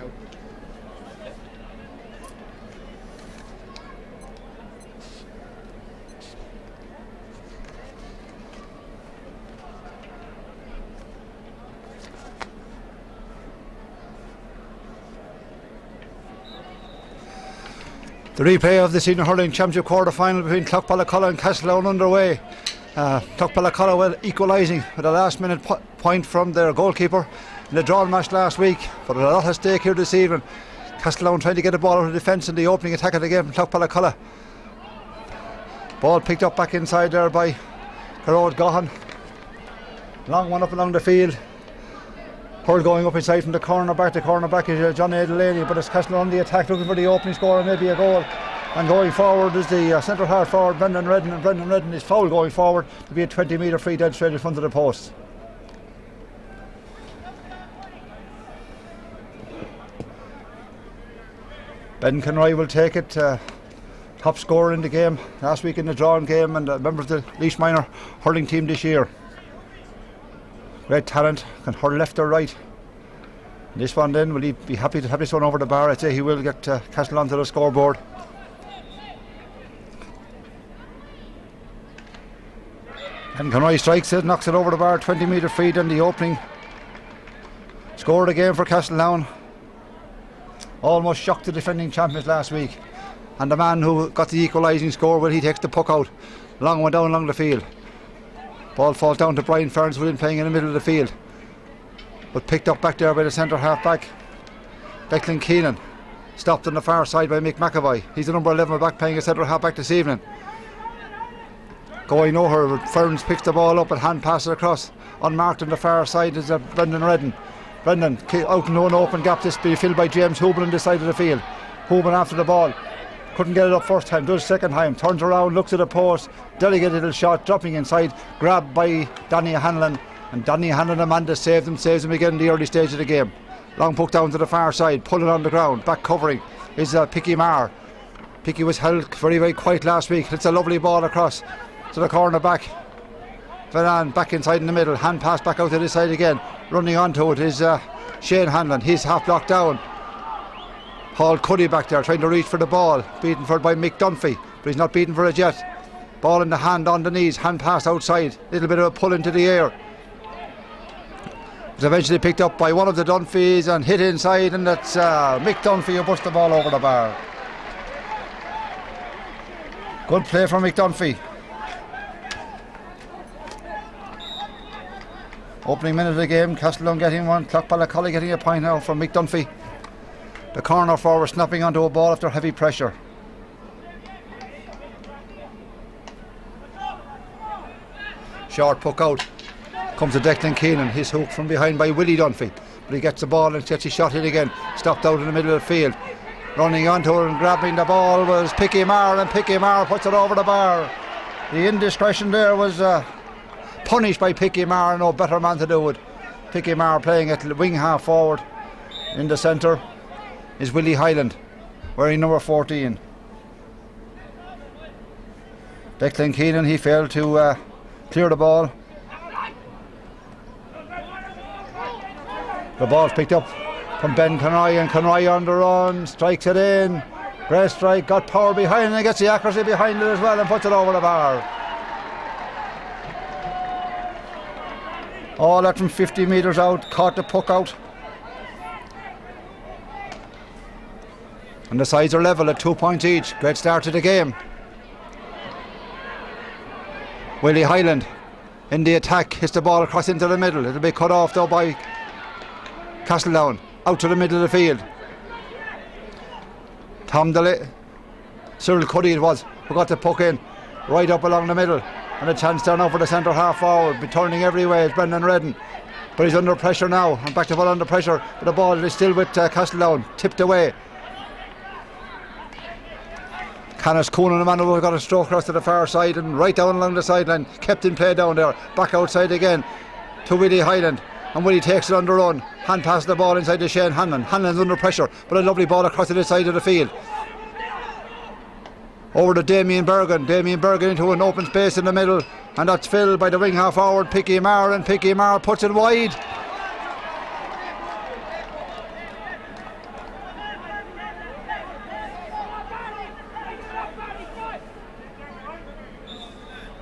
out. The replay of the senior hurling championship quarter final between Clough Ballacolla and Castletown underway. Clough Ballacolla well equalising with a last minute point from their goalkeeper in the drawn match last week, but a lot at stake here this evening. Castletown trying to get the ball out of defence in the opening attack of the game from Clough Ballacolla. Ball picked up back inside there by Gerard Gahan. Long one up along the field. Hurl going up inside from the cornerback. The cornerback is John A. Delaney, but it's Castletown on the attack looking for the opening score and maybe a goal. And going forward is the centre half forward Brendan Redden, and Brendan Redden is foul going forward to be a 20-metre free dead straight in front of the post. Ben Conroy will take it, top scorer in the game last week in the drawn game and a member of the Laois minor hurling team this year. Great talent, can hurl left or right. This one then, will he be happy to have this one over the bar? I'd say he will get Castletown to the scoreboard. And Conroy strikes it, knocks it over the bar, 20-metre free, then the opening. Scored again for Castletown. Almost shocked the defending champions last week. And the man who got the equalising score, well, he takes the puck out. Long one down along the field. Ball falls down to Brian Ferns, who playing in the middle of the field. But picked up back there by the centre half back, Declan Keenan. Stopped on the far side by Mick McAvoy. He's the number 11 back playing a centre half back this evening. Going over, Ferns picks the ball up and hand passes across. Unmarked on the far side is Brendan Redden. Brendan out into an open gap, this be filled by James Houben on this side of the field. Houben after the ball. Couldn't get it up first time, does second time, turns around, looks at the post, delicate little shot, dropping inside, grabbed by Danny Hanlon, and Danny Hanlon Amanda saves him again in the early stage of the game. Long puck down to the far side, pulling on the ground, back covering is Picky Marr. Picky was held very, very quiet last week. It's a lovely ball across to the corner back. Vanan back inside in the middle, hand pass back out to this side again. Running onto it is Shane Hanlon, he's half blocked down. Paul Cuddy back there trying to reach for the ball, beaten for by Mick Dunphy, but he's not beaten for it yet. Ball in the hand on the knees, hand pass outside, little bit of a pull into the air. It's eventually picked up by one of the Dunphys and hit inside, and that's Mick Dunphy who pushed the ball over the bar. Good play from Mick Dunphy. Opening minute of the game, Castletown getting one, Clough Ballacolla getting a point now from Mick Dunphy. The corner forward snapping onto a ball after heavy pressure. Short puck out. Comes to Declan Keenan, his hook from behind by Willie Dunphy. But he gets the ball and gets his shot hit again. Stopped out in the middle of the field. Running onto it and grabbing the ball was Picky Marr, and Picky Marr puts it over the bar. The indiscretion there was punished by Picky Marr, no better man to do it. Picky Marr playing at wing half forward. In the centre is Willie Hyland, wearing number 14. Declan Keenan, he failed to clear the ball. The ball's picked up from Ben Conroy, and Conroy on the run, strikes it in. Great strike, got power behind and gets the accuracy behind it as well and puts it over the bar. All that from 50 metres out, caught the puck out. And the sides are level at 2 points each. Great start to the game. Willie Hyland in the attack, hits the ball across into the middle. It'll be cut off though by Castletown. Out to the middle of the field. Cyril Cuddy it was, who got the puck in. Right up along the middle. And a chance there now for the centre half forward. Be turning every way is Brendan Redden. But he's under pressure now. And back to ball under pressure. But the ball is still with Castletown. Tipped away. Canis Coonan, the man who got a stroke across to the far side and right down along the sideline, kept in play down there, back outside again to Willie Hyland, and Willie takes it on the run, hand passes the ball inside to Shane Hanlon. Hanlon's under pressure, but a lovely ball across to the side of the field. Over to Damien Bergen into an open space in the middle, and that's filled by the wing half forward Picky Marr, and Picky Marr puts it wide.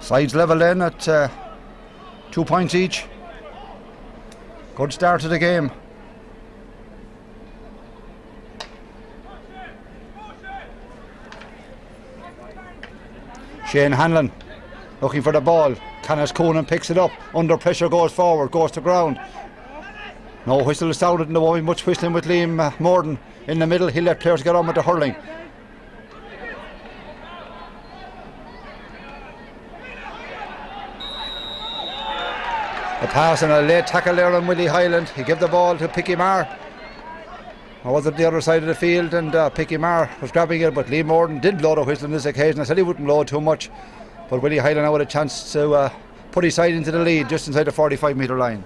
Sides level then at 2 points each. Good start to the game. Shane Hanlon looking for the ball. Canis Coonan picks it up. Under pressure goes forward, goes to ground. No whistle sounded, and there won't be much whistling with Liam Moran in the middle. He'll let players get on with the hurling. A pass and a late tackle there on Willie Hyland. He gave the ball to Picky Marr. I was at the other side of the field, and Picky Marr was grabbing it, but Liam Moran did blow the whistle on this occasion. I said he wouldn't blow too much, but Willie Hyland now had a chance to put his side into the lead just inside the 45-metre line.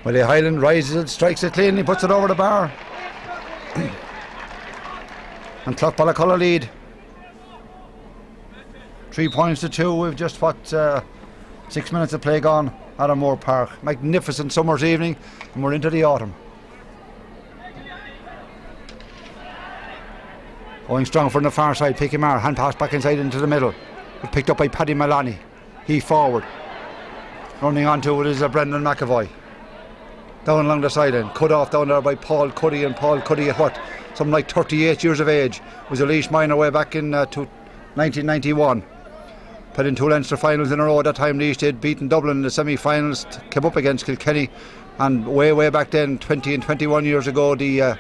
Willie Hyland rises it, strikes it clean, he puts it over the bar. And Clough Ballacolla lead. 3 points to 2. We've just 6 minutes of play gone at O'Moore Park. Magnificent summer's evening, and we're into the autumn. Going strong from the far side, Picky Marr, hand pass back inside into the middle. It's picked up by Paddy Maloney. He forward. Running onto it is Brendan McAvoy. Down along the side end, cut off down there by Paul Cuddy, and Paul Cuddy at something like 38 years of age, was a Laois minor way back in 1991. Played in 2 Leinster finals in a row. At that time Laois did, beaten Dublin in the semi-finals, came up against Kilkenny, and way back then, 20 and 21 years ago, the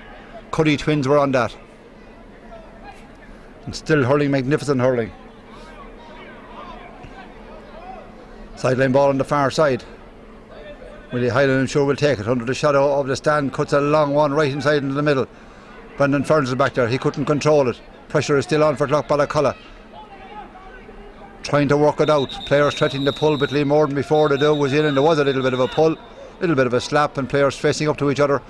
Cuddy twins were on that. And still hurling, magnificent hurling. Sideline ball on the far side. Willie Hyland, I'm sure, will take it under the shadow of the stand, cuts a long one right inside into the middle. Brendan Ferns is back there, he couldn't control it. Pressure is still on for Clough Ballacolla. Trying to work it out. Players threatening to pull, but Liam Moran before the do was in, and there was a little bit of a pull, a little bit of a slap, and players facing up to each other.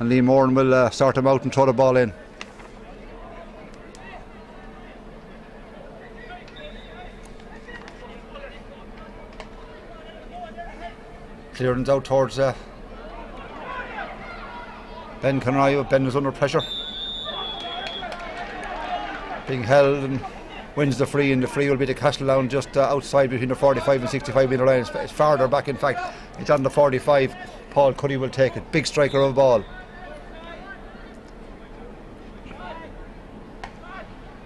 And Liam Moran will sort them out and throw the ball in. Clearance out towards Ben Conroy. Ben is under pressure, being held, and wins the free, and the free will be to Castletown just outside between the 45 and 65 metre line. It's farther back, in fact. It's on the 45. Paul Cuddy will take it. Big striker of the ball.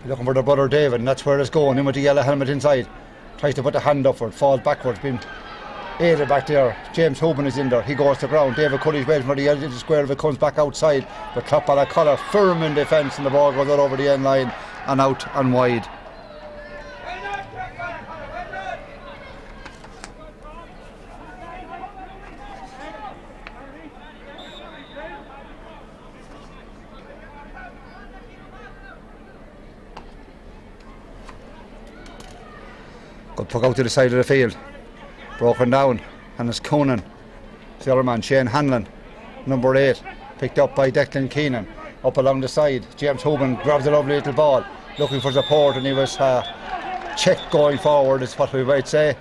Looking for their brother David, and that's where it's going. In with the yellow helmet inside. Tries to put the hand upward, falls backwards, being aided back there. James Hoban is in there. He goes to ground. David Cuddy's waiting for the edge of the square. If it comes back outside, but Clough Ballacolla firm in defence, and the ball goes out over the end line and out and wide. Good puck out to the side of the field. Broken down, and it's Coonan. The other man, Shane Hanlon, number 8, picked up by Declan Keenan. Up along the side, James Hoban grabs a lovely little ball, looking for support, and he was checked going forward, is what we might say.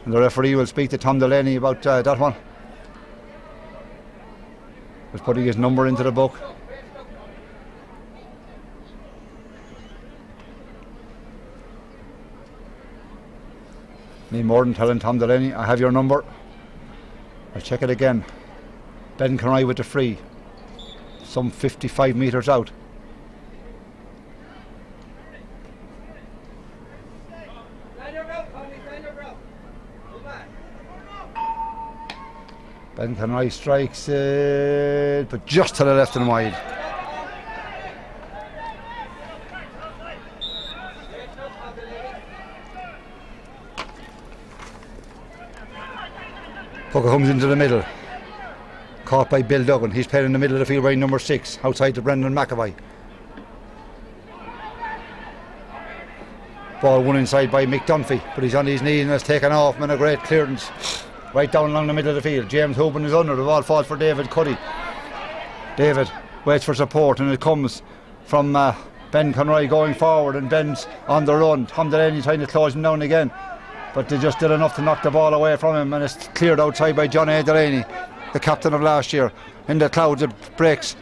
And the referee will speak to Tom Delaney about that one. He's putting his number into the book. Me more than telling Tom Delaney, I have your number. I'll check it again. Ben Conroy with the free, some 55 metres out. Ben Conroy strikes it, but just to the left and wide. Puck comes into the middle, caught by Bill Duggan. He's playing in the middle of the field, wearing number 6, outside to Brendan McAvoy. Ball won inside by Mick Dunphy, but he's on his knees and has taken off, and a great clearance right down along the middle of the field. James Hoban is under, the ball falls for David Cuddy. David waits for support, and it comes from Ben Conroy going forward, and Ben's on the run. Tom Delaney trying to close him down again, but they just did enough to knock the ball away from him, and it's cleared outside by John A. Delaney, the captain of last year. In the clouds it breaks.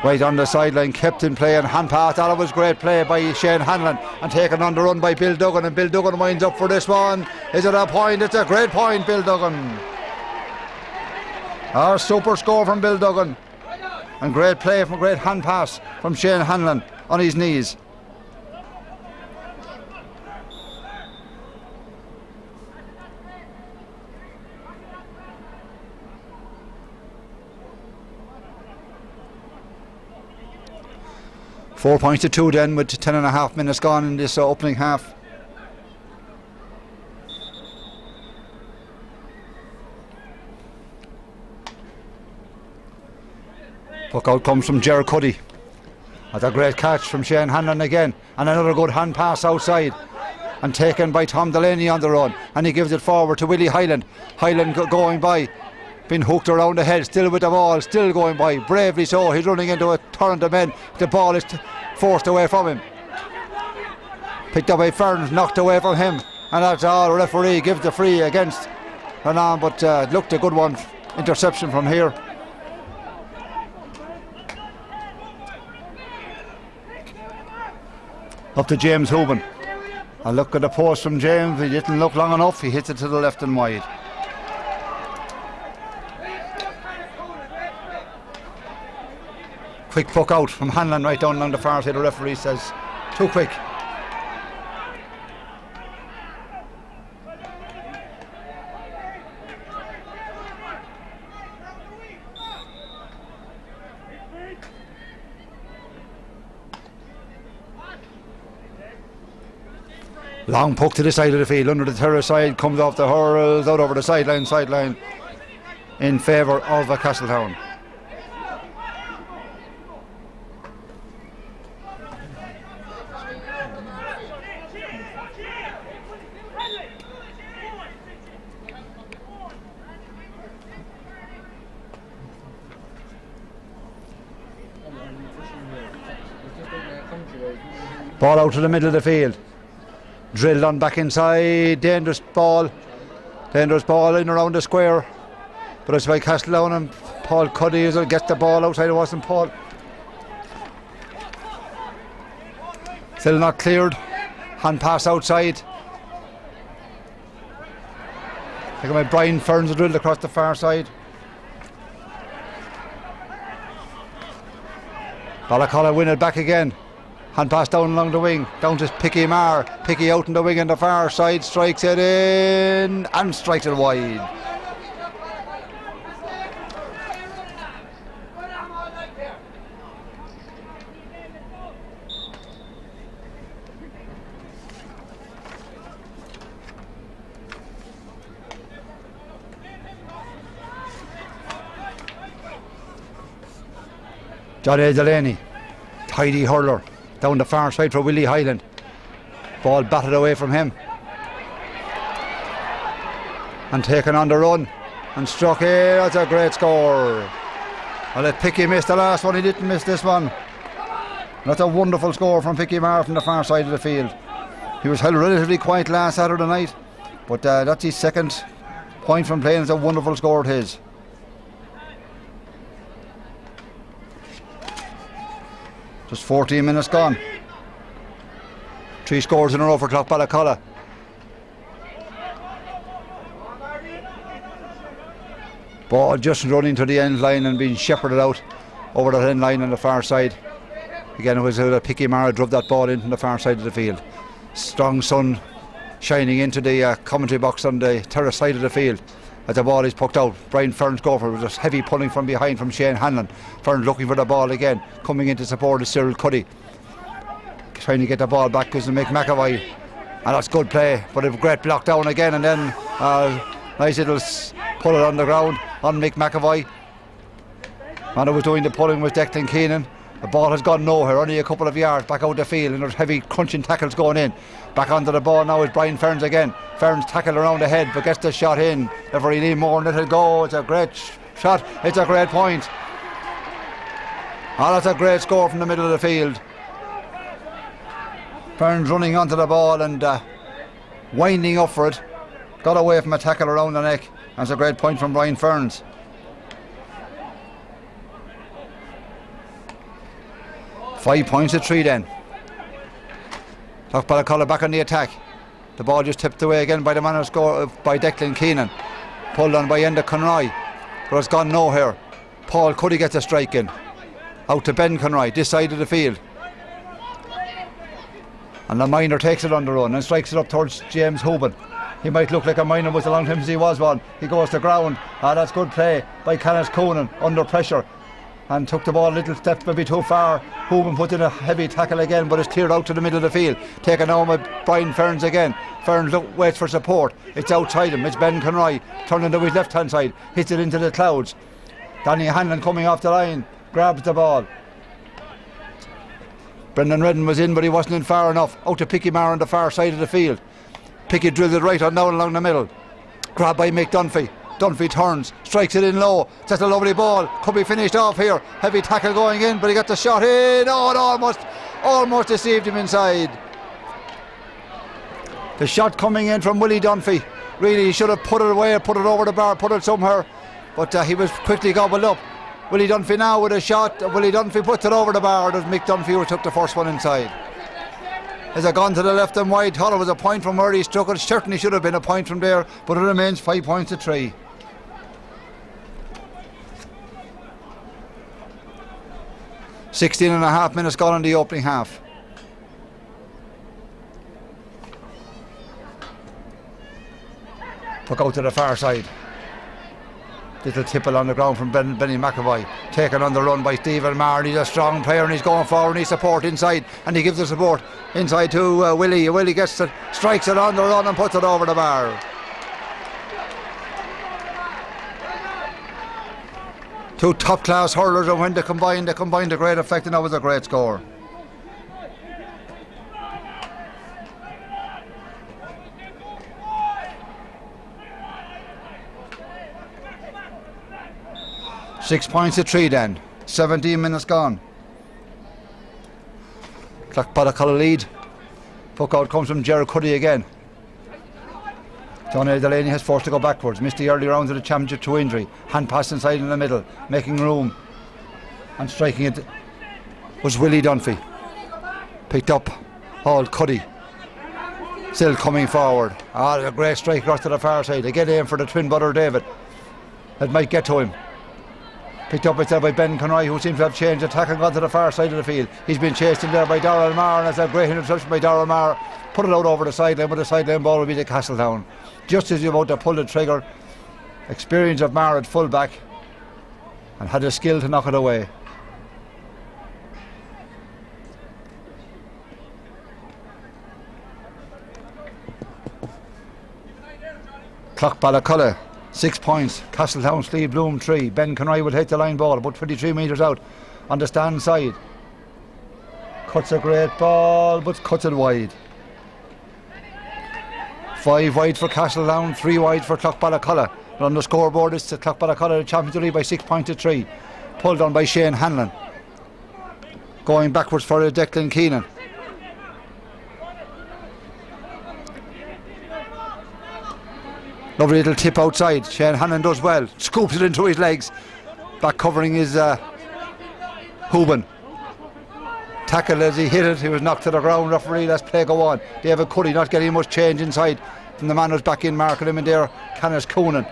Right on the sideline, kept in play, and hand pass. That was great play by Shane Hanlon, and taken on the run by Bill Duggan, and Bill Duggan winds up for this one. Is it a point? It's a great point, Bill Duggan. Our super score from Bill Duggan, and great play from great hand pass from Shane Hanlon on his knees. Four points to 2 then, with 10.5 minutes gone in this opening half. Puck out comes from Ger Cuddy. That's a great catch from Shane Hanlon again, and another good hand pass outside, and taken by Tom Delaney on the run, and he gives it forward to Willie Hyland. Hyland going by, been hooked around the head, still with the ball, still going by, bravely so. He's running into a torrent of men. The ball is forced away from him. Picked up by Ferns, knocked away from him, and that's all. Referee gives the free against Renan, but looked a good one. Interception from here. Up to James Hooban. A look at the post from James. He didn't look long enough. He hits it to the left and wide. Quick puck out from Hanlon right down along the far side. The referee says too quick. Long puck to the side of the field, under the terrace side, comes off the hurls, out over the sideline in favour of Castletown. Ball out to the middle of the field. Drilled on back inside, dangerous ball in around the square, but it's by Castletown, and Paul Cuddy gets the ball outside. It wasn't Paul. Still not cleared. Hand pass outside. Taken by Brian Ferns, drilled across the far side. Ballacolla win it back again. Hand pass down along the wing, down to Picky Marr. Picky out in the wing on the far side, strikes it in and strikes it wide. John A. Delaney, tidy hurler. Down the far side for Willie Hyland. Ball batted away from him. And taken on the run. And struck here. That's a great score. Well, if Picky missed the last one, he didn't miss this one. That's a wonderful score from Picky Marr from the far side of the field. He was held relatively quiet last Saturday night, but that's his second point from playing. It's a wonderful score of his. Just 14 minutes gone. 3 scores in a row for Clough Ballacolla. Ball just running to the end line and being shepherded out over that end line on the far side. Again, it was Picky Marr drove that ball in from the far side of the field. Strong sun shining into the commentary box on the terrace side of the field. As the ball is pucked out, Brian Ferns go for it. Just heavy pulling from behind from Shane Hanlon. Ferns looking for the ball again. Coming in to support is Cyril Cuddy. Trying to get the ball back because of Mick McAvoy. And that's good play, but a great block down again, and then nice little pull it on the ground on Mick McAvoy. Man who was doing the pulling was Declan Keenan. The ball has gone nowhere, only a couple of yards back out the field, and there's heavy crunching tackles going in. Back onto the ball now is Brian Ferns again. Ferns tackled around the head but gets the shot in. Referee Lee Moran, it'll go. It's a great shot. It's a great point. Oh, that's a great score from the middle of the field. Burns running onto the ball and winding up for it. Got away from a tackle around the neck. That's a great point from Brian Ferns. Five points to 3 then. Clough Ballacolla back on the attack. The ball just tipped away again by the man who scored by Declan Keenan. Pulled on by Enda Conroy. But it's gone nowhere. Paul Cuddy gets a strike in. Out to Ben Conroy, this side of the field. And the minor takes it on the run and strikes it up towards James Houben. He might look like a minor, but a long time since he was one. He goes to ground. That's good play by Kenneth Coonan under pressure. And took the ball a little step maybe too far. Houben put in a heavy tackle again, but it's cleared out to the middle of the field. Taken on by Brian Ferns again. Ferns waits for support. It's outside him. It's Ben Conroy turning to his left hand side. Hits it into the clouds. Danny Hanlon coming off the line. Grabs the ball. Brendan Redden was in, but he wasn't in far enough. Out to Picky Marr on the far side of the field. Picky drilled it right on down along the middle. Grabbed by Mick Dunphy. Dunphy turns, strikes it in low. That's a lovely ball. Could be finished off here. Heavy tackle going in, but he got the shot in. Oh, it almost deceived him inside. The shot coming in from Willie Dunphy. Really, he should have put it away, put it over the bar, put it somewhere. But he was quickly gobbled up. Willie Dunphy now with a shot. Willie Dunphy puts it over the bar. It was Mick Dunphy who took the first one inside. Has it gone to the left and wide? Thought it was a point from where he struck it. Certainly should have been a point from there, but it remains 5 points to 3. .16.5 minutes gone in the opening half. Puck out to the far side. Little tipple on the ground from Benny McAvoy. Taken on the run by Stephen Marr. He's a strong player and he's going forward. He support inside and he gives the support inside to Willie. Willie gets it, strikes it on the run and puts it over the bar. Two top class hurlers, and when they combined a great effect, and that was a great score. Six points to 3 then. 17 minutes gone. Clough Ballacolla lead. Puck out comes from Gerard Cuddy again. Johnny Delaney has forced to go backwards. Missed the early round of the championship to injury. Hand pass inside in the middle, making room. And striking it was Willie Dunphy. Picked up Paul Cuddy. Still coming forward. A great strike across to the far side. They get in for the twin brother David. That might get to him. Picked up instead by Ben Conroy, who seems to have changed the tackle and gone to the far side of the field. He's been chased in there by Darrell Marr, and that's a great interception by Darrell Marr. Put it out over the sideline, but the sideline ball will be to Castletown. Just as you're about to pull the trigger, experience of Marr at full back, and had the skill to knock it away. Clough Ballacolla 6 points. Castletown Slieve Bloom 3. Ben Conroy will hit the line ball about 23 metres out on the stand side. Cuts a great ball, but cuts it wide. 5 wide for Castletown, 3 wide for Clough Ballacolla. But on the scoreboard, it's Clough Ballacolla, the champions lead by 6 points to 3. Pulled on by Shane Hanlon. Going backwards for Declan Keenan. Lovely little tip outside. Shane Hannon does well. Scoops it into his legs. Back covering his Houben. Tackled as he hit it. He was knocked to the ground. Referee, let's play go on. David Cuddy not getting much change inside from the man who's back in marking him in there. Kenneth Coonan.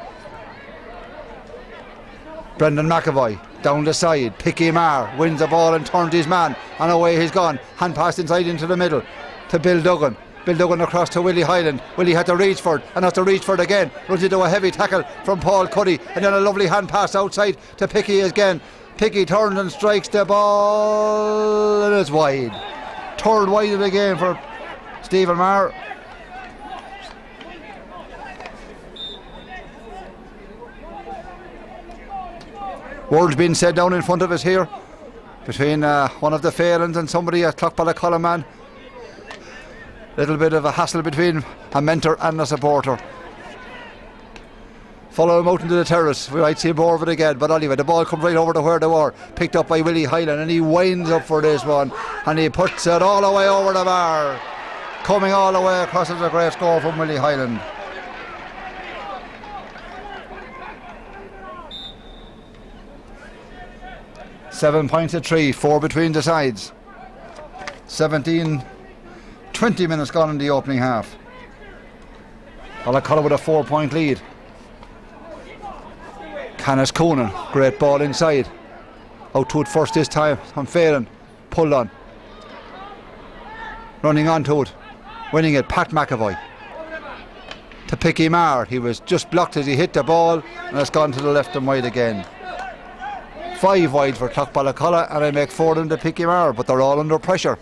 Brendan McAvoy down the side. Picky Marr wins the ball and turns his man. And away he's gone. Hand pass inside into the middle to Bill Duggan. Bill Duggan across to Willie Hyland. Willie had to reach for it and has to reach for it again. Runs into a heavy tackle from Paul Cuddy and then a lovely hand pass outside to Picky again. Picky turns and strikes the ball and it's wide. Third wide again for Stephen Marr. Words being said down in front of us here between one of the Phalans and somebody, a Clough Ballacolla man. Little bit of a hassle between a mentor and a supporter. Follow him out into the terrace. We might see more of it again. But anyway, the ball comes right over to where they were. Picked up by Willie Hyland, and he winds up for this one. And he puts it all the way over the bar. Coming all the way across is a great score from Willie Hyland. Seven points to 3, 4 between the sides. 20 minutes gone in the opening half. Ballacolla with a 4-point lead. Canis Coonan, great ball inside. Out to it first this time. I'm failing. Pulled on. Running onto it. Winning it, Pat McAvoy. To Picky Marr. He was just blocked as he hit the ball, and it's gone to the left and wide again. 5 wide for Clough Ballacolla, and I make 4 of them to Picky Marr, but they're all under pressure.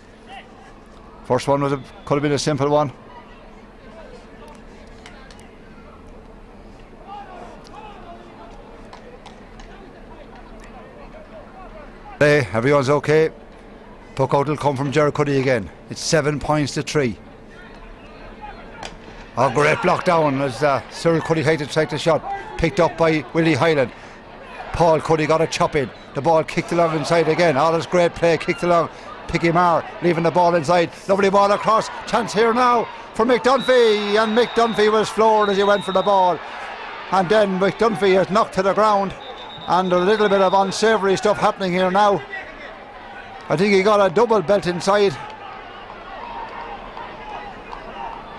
First one could have been a simple one. Hey, everyone's okay. Puck out will come from Gerard Cuddy again. It's 7 points to 3. Oh, great block down as Cyril Cuddy tried to take the shot. Picked up by Willie Hyland. Paul Cuddy got a chop in. The ball kicked along inside again. All this great play kicked along. Picky Marr leaving the ball inside. Lovely ball across. Chance here now for Mick Dunphy. And Mick Dunphy was floored as he went for the ball. And then Mick Dunphy is knocked to the ground. And a little bit of unsavoury stuff happening here now. I think he got a double belt inside.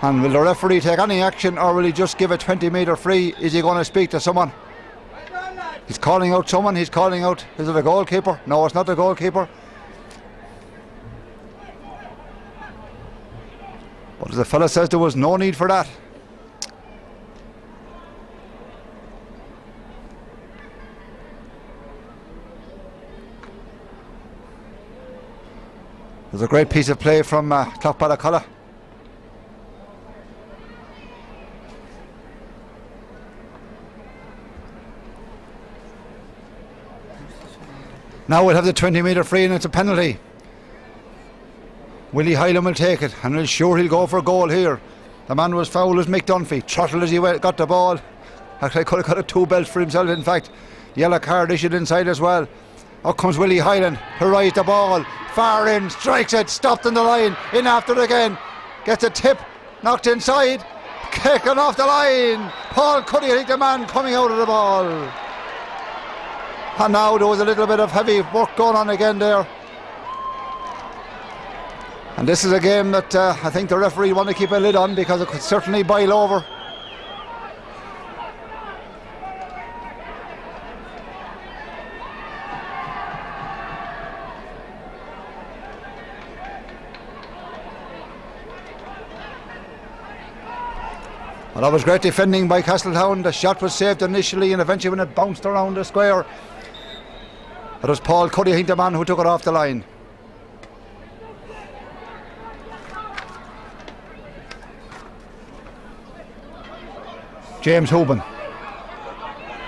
And will the referee take any action, or will he just give a 20-metre free? Is he going to speak to someone? He's calling out someone. He's calling out. Is it a goalkeeper? No, it's not the goalkeeper. But as the fella says, there was no need for that. There's a great piece of play from Clough Ballacolla. Now we'll have the 20-metre free, and it's a penalty. Willie Hyland will take it, and he'll go for a goal here. The man was fouled as Mick Dunphy. Trottled as he got the ball. Actually, could have got a 2 belts for himself, in fact. Yellow card issued inside as well. Out comes Willie Hyland, who rides the ball. Far in, strikes it, stopped in the line. In after it again. Gets a tip, knocked inside. Kicking off the line. Paul Cuddy, I think the man coming out of the ball. And now there was a little bit of heavy work going on again there. And this is a game that I think the referee want to keep a lid on, because it could certainly boil over. Well, that was great defending by Castletown. The shot was saved initially, and eventually when it bounced around the square, it was Paul Cuddy, I think, the man who took it off the line. James Hoban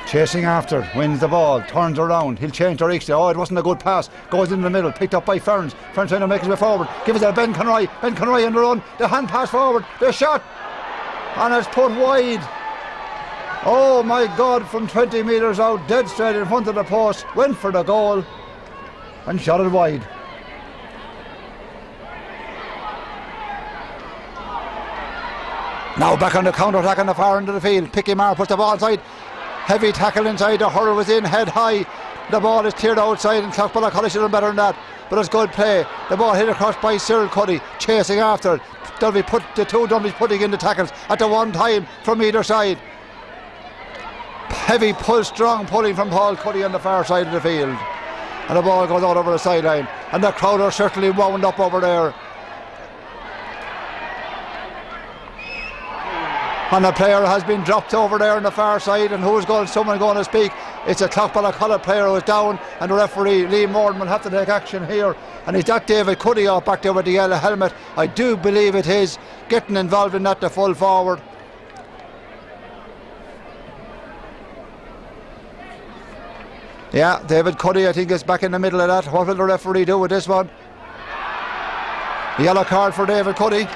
chasing after, wins the ball, turns around, he'll change direction. Oh, it wasn't a good pass, goes in the middle, picked up by Ferns. Ferns trying to make his way forward, give it to Ben Conroy. Ben Conroy on the run, the hand pass forward, the shot, and it's put wide. Oh my God, from 20 metres out, dead straight in front of the post, went for the goal and shot it wide. Now back on the counter-attack on the far end of the field. Picky Marr puts the ball inside. Heavy tackle inside. The hurl was in, head high. The ball is cleared outside, and Clough Ballacolla should have done better than that. But it's good play. The ball hit across by Cyril Cuddy, chasing after. The two Dunphys putting in the tackles at the one time from either side. Heavy pull, strong pulling from Paul Cuddy on the far side of the field. And the ball goes out over the sideline. And the crowd are certainly wound up over there. And the player has been dropped over there on the far side, and someone going to speak? It's a Clough Ballacolla player who is down, and the referee Lee Moran will have to take action here. And is that David Cuddy off back there with the yellow helmet? I do believe it is. Getting involved in that, the full forward. Yeah, David Cuddy, I think, is back in the middle of that. What will the referee do with this one? Yellow card for David Cuddy.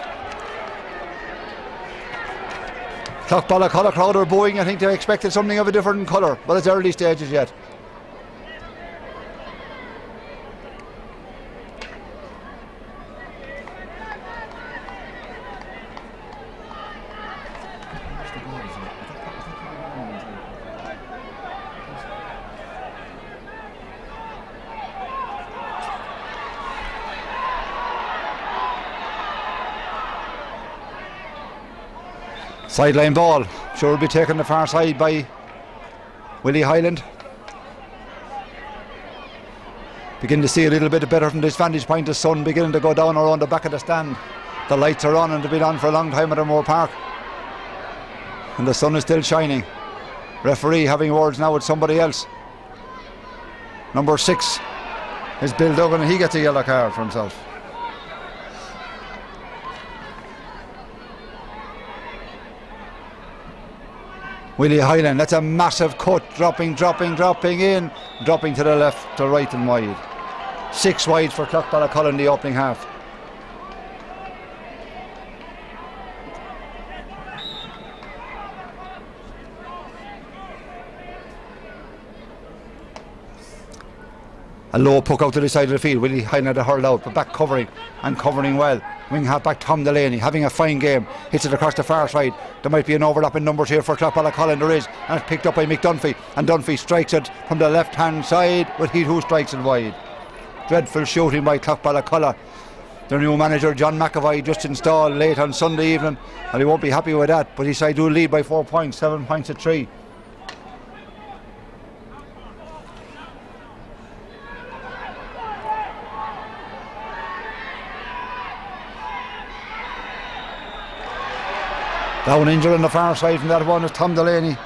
Clough Ballacolla crowd are booing. I think they expected something of a different colour, but it's early stages yet. Sideline ball, sure will be taken the far side by Willie Highland. Begin to see a little bit better from this vantage point. The sun beginning to go down around the back of the stand. The lights are on and they've been on for a long time at Moor Park. And the sun is still shining. Referee having words now with somebody else. Number 6 is Bill Duggan and he gets a yellow card for himself. Willie Highland, that's a massive cut, dropping in, dropping to the left, to right and wide. 6 wide for Clough Ballacolla in the opening half. A low puck out to the side of the field. Willie Highland had a hurl out, but back covering and covering well. Wing half back Tom Delaney having a fine game. Hits it across the far side. There might be an overlap in numbers here for Clough Ballacolla, and there is. And it's picked up by Mick Dunphy. And Dunphy strikes it from the left hand side, but he who strikes it wide. Dreadful shooting by Clough Ballacolla. Their new manager John McAvoy just installed late on Sunday evening, and he won't be happy with that. But his side do lead by 4 points, 7 points to 3. Down injured on the far side from that one is Tom Delaney.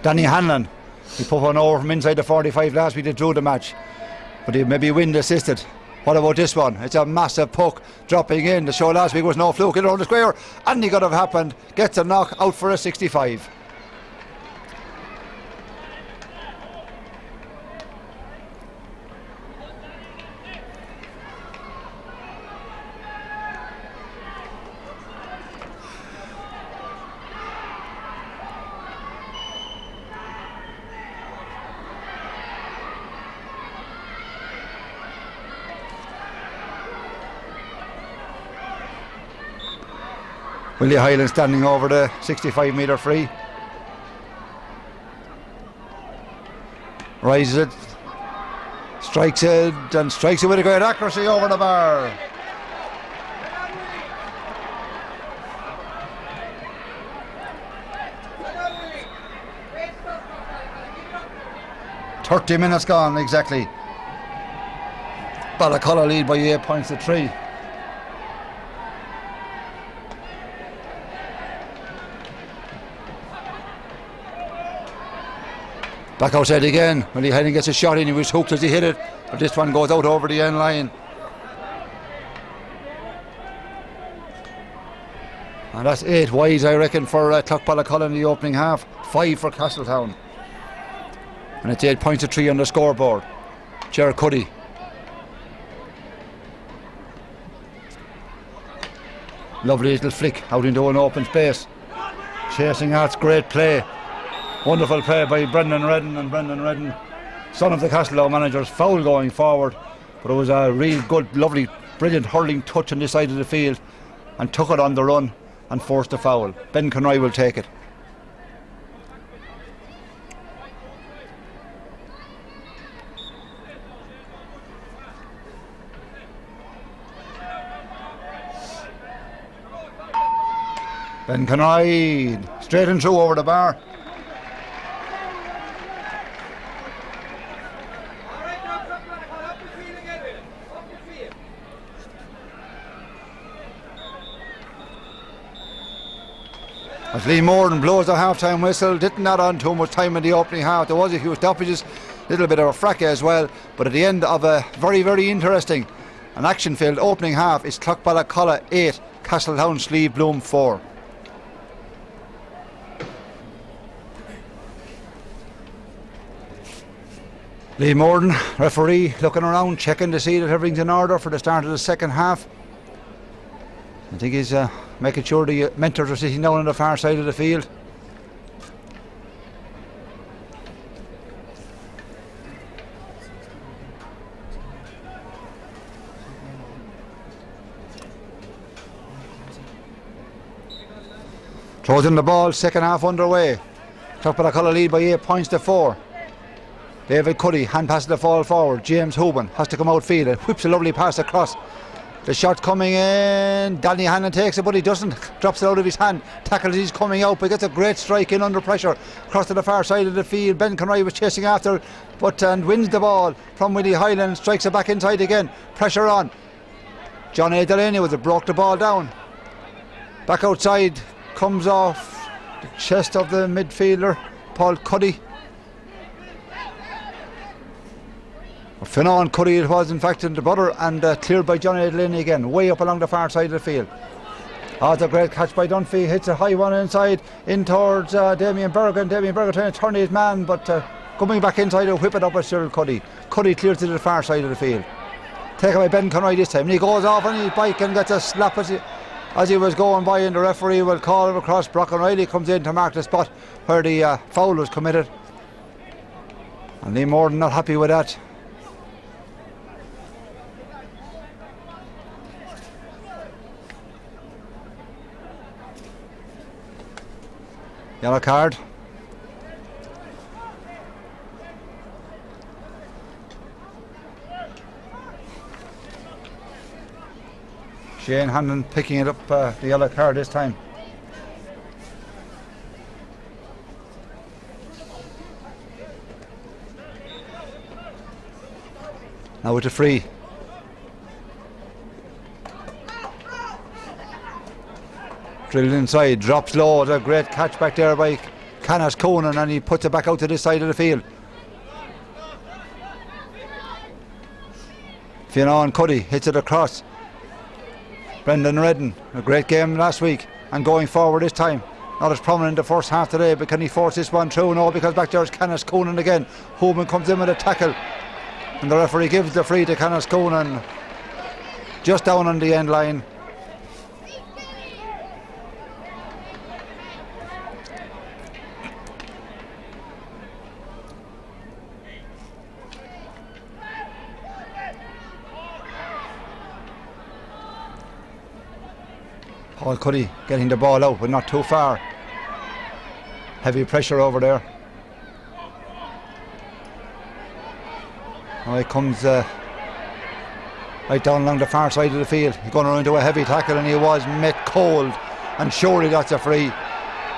Danny Hanlon, he put one over from inside the 45 last week, they drew the match, but he maybe wind assisted. What about this one? It's a massive puck dropping in. The show last week was no fluke. It around the square. Anything could have happened. Gets a knock out for a 65. Willie Highland standing over the 65 metre free. Rises it, strikes it, and strikes it with a great accuracy over the bar. .30 gone exactly. Ballacolla lead by 8 points to 3. Back outside again. Willie Highland gets a shot in. He was hooked as he hit it, but this one goes out over the end line. And that's 8 wide, I reckon, for Clough Ballacolla in the opening half. 5 for Castletown. And it's 8 points to 3 on the scoreboard. Ger Cuddy. Lovely little flick out into an open space. Chasing Arts, great play. Wonderful play by Brendan Redden, and Brendan Redden, son of the Castletown managers, foul going forward, but it was a real good, lovely, brilliant hurling touch on this side of the field and took it on the run and forced the foul. Ben Conroy will take it. Ben Conroy straight and through over the bar. As Lee Moran blows the half-time whistle, didn't add on too much time in the opening half. There was a few stoppages, a little bit of a fracas as well, but at the end of a very, very interesting and action-filled opening half, it's Clough Ballacolla 8, Castletown Slieve Bloom 4. Lee Moran, referee, looking around, checking to see that everything's in order for the start of the second half. I think he's making sure the mentors are sitting down on the far side of the field. Closing the ball, second half underway. Clough Ballacolla lead by 8 points to 4. David Cuddy, hand passes the ball forward. James Hoban has to come outfield. It whips a lovely pass across. The shot coming in. Danny Hannon takes it, but he doesn't. Drops it out of his hand. Tackles, he's coming out, but gets a great strike in under pressure. Across to the far side of the field. Ben Conroy was chasing after, but wins the ball from Willie Highland. Strikes it back inside again. Pressure on. John A. Delaney was it, broke the ball down. Back outside. Comes off the chest of the midfielder, Paul Cuddy. Fionnán Cuddy it was, in fact, in the brother, and cleared by Johnny Delaney again, way up along the far side of the field. Oh, it's a great catch by Dunphy, hits a high one inside, in towards Damien Bergen. Damien Bergen trying to turn his man, but coming back inside to whip it up with Cyril Cuddy. Cuddy clears to the far side of the field. Taken by Ben Conroy this time, and he goes off on his bike and gets a slap as he was going by, and the referee will call him across. Brock O'Reilly comes in to mark the spot where the foul was committed. And Lee Moran not happy with that. Yellow card. Shane Hannon picking it up, the yellow card this time. Now with the free. Drilled inside, drops low. A great catch back there by Canas Coonan, and he puts it back out to this side of the field. Fionnán Cuddy hits it across. Brendan Redden, a great game last week and going forward this time. Not as prominent in the first half today, but can he force this one through? No, because back there's Canas Coonan again. Hoban comes in with a tackle, and the referee gives the free to Canas Coonan just down on the end line. Paul Cuddy getting the ball out, but not too far. Heavy pressure over there. Now he comes right down along the far side of the field. He's going to into a heavy tackle, and he was met cold, and surely that's a free.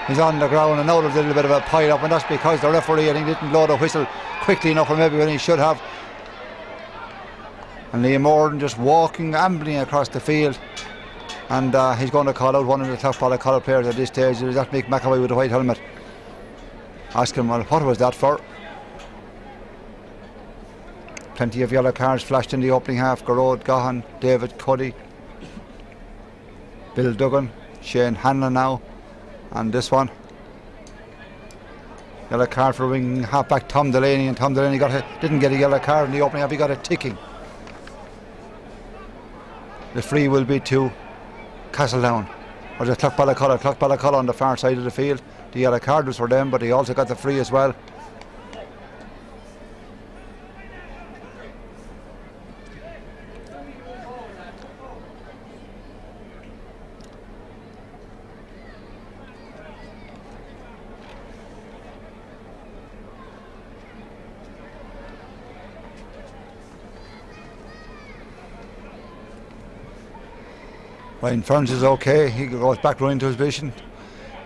He's on the ground, and now there's a little bit of a pile up, and that's because the referee, I think, didn't blow the whistle quickly enough, or maybe when he should have. And Liam Moran just walking, ambling across the field. And he's going to call out one of the Clough Ballacolla players at this stage. That's Mick McAvoy with the white helmet. Ask him, well, what was that for? Plenty of yellow cards flashed in the opening half. Garrod Gahan, David Cuddy, Bill Duggan, Shane Hanlon now, and this one. Yellow card for wing halfback Tom Delaney, and Tom Delaney didn't get a yellow card in the opening half, he got a ticking. The free will be to Castletown, or the Clough Ballacolla on the far side of the field. The yellow card was for them, but he also got the free as well. Ryan Ferns is okay, he goes back running to his position.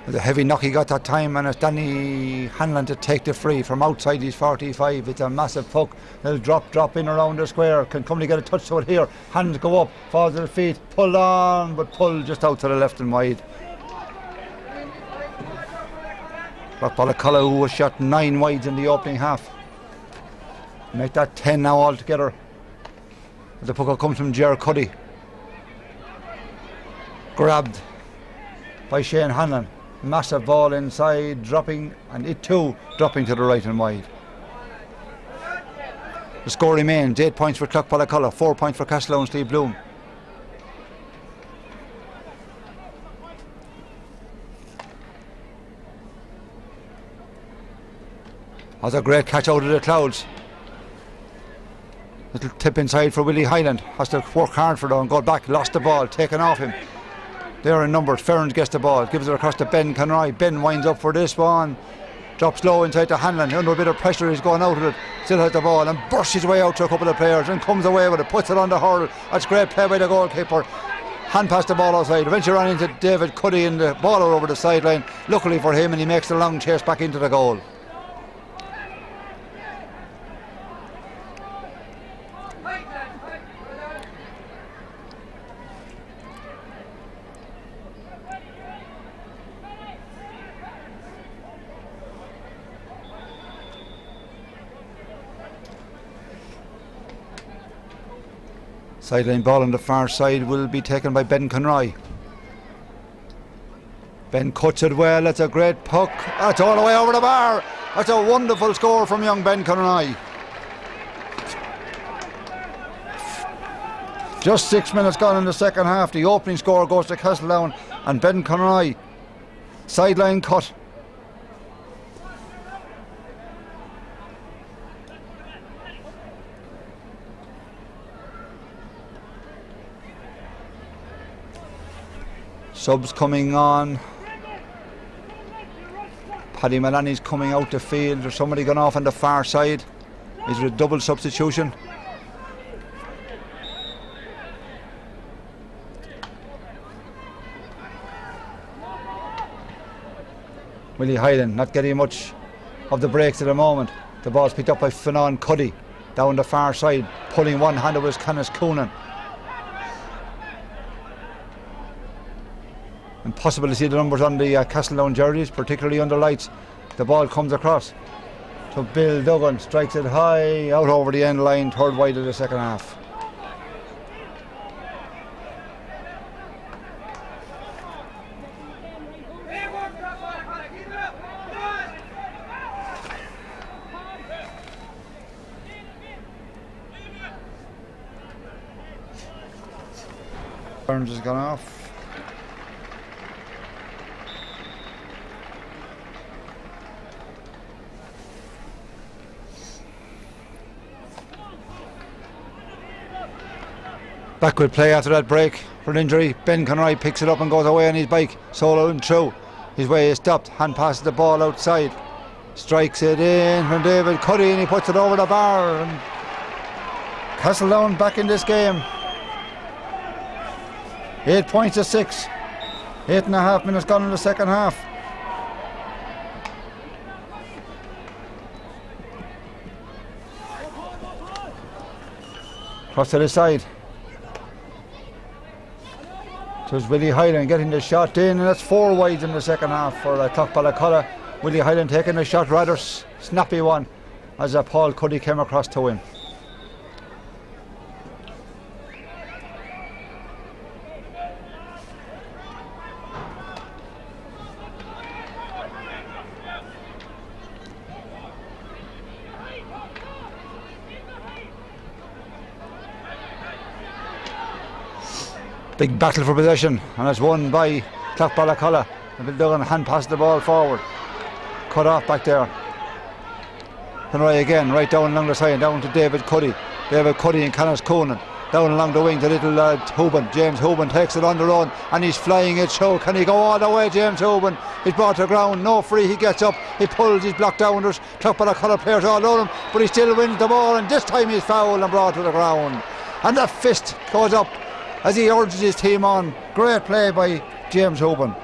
With a heavy knock he got that time, and it's Danny Hanlon to take the free from outside his 45. It's a massive puck. They'll drop in around the square. Can Cumley get a touch to it here? Hands go up, falls to the feet, pull on, but pull just out to the left and wide. Clough Ballacolla, who was shot 9 wides in the opening half, make that 10 now altogether. The puck comes from Ger Cuddy. Grabbed by Shane Hanlon. Massive ball inside, dropping, and it too dropping to the right and wide. The score remains 8 points for Clough Ballacolla, 4 points for Castletown Slieve Bloom. That's a great catch out of the clouds. Little tip inside for Willie Hyland. Has to work hard for it and go back. Lost the ball, taken off him. They're in numbers. Ferrand gets the ball, gives it across to Ben Conroy. Ben winds up for this one. Drops low inside to Hanlon. Under a bit of pressure, he's going out of it. Still has the ball and bursts his way out to a couple of players and comes away with it. Puts it on the hurl. That's great play by the goalkeeper. Hand past the ball outside. Eventually ran into David Cuddy and the ball out over the sideline. Luckily for him, and he makes the long chase back into the goal. Sideline ball on the far side will be taken by Ben Conroy. Ben cuts it well. That's a great puck. That's all the way over the bar. That's a wonderful score from young Ben Conroy. Just 6 minutes gone in the second half. The opening score goes to Castletown and Ben Conroy. Sideline cut. Subs coming on. Paddy Maloney's coming out the field. There's somebody gone off on the far side. Is it a double substitution? Willie Hyland not getting much of the breaks at the moment. The ball's picked up by Finan Cuddy down the far side. Pulling one hand was Kenneth Coonan. Impossible to see the numbers on the Castletown jerseys, particularly under lights. The ball comes across to Bill Duggan, strikes it high out over the end line, third wide of the second half. Burns has gone off. Backward play after that break for an injury. Ben Conroy picks it up and goes away on his bike. Solo and through. His way is stopped. Hand passes the ball outside. Strikes it in from David Cuddy and he puts it over the bar. And Castletown back in this game. 8 points to 6. 8.5 minutes gone in the second half. Cross to the side. There's Willie Hyland getting the shot in, and that's 4 wides in the second half for Clough Ballacolla. Willie Hyland taking the shot, rather snappy one, as Paul Cuddy came across to him. Big battle for possession, and it's won by Clough Ballacolla. Bill Duggan hand passed the ball forward. Cut off back there. Conroy again, right down along the side, down to David Cuddy. David Cuddy and Kenneth Coonan. Down along the wing to little Houben. James Houben takes it on the run and he's flying it so. Can he go all the way, James Houben? He's brought to ground, no free, he gets up, he pulls, he's blocked down. There's Clough Ballacolla players all over him, but he still wins the ball, and this time he's fouled and brought to the ground. And the fist goes up as he urges his team on. Great play by James Houben.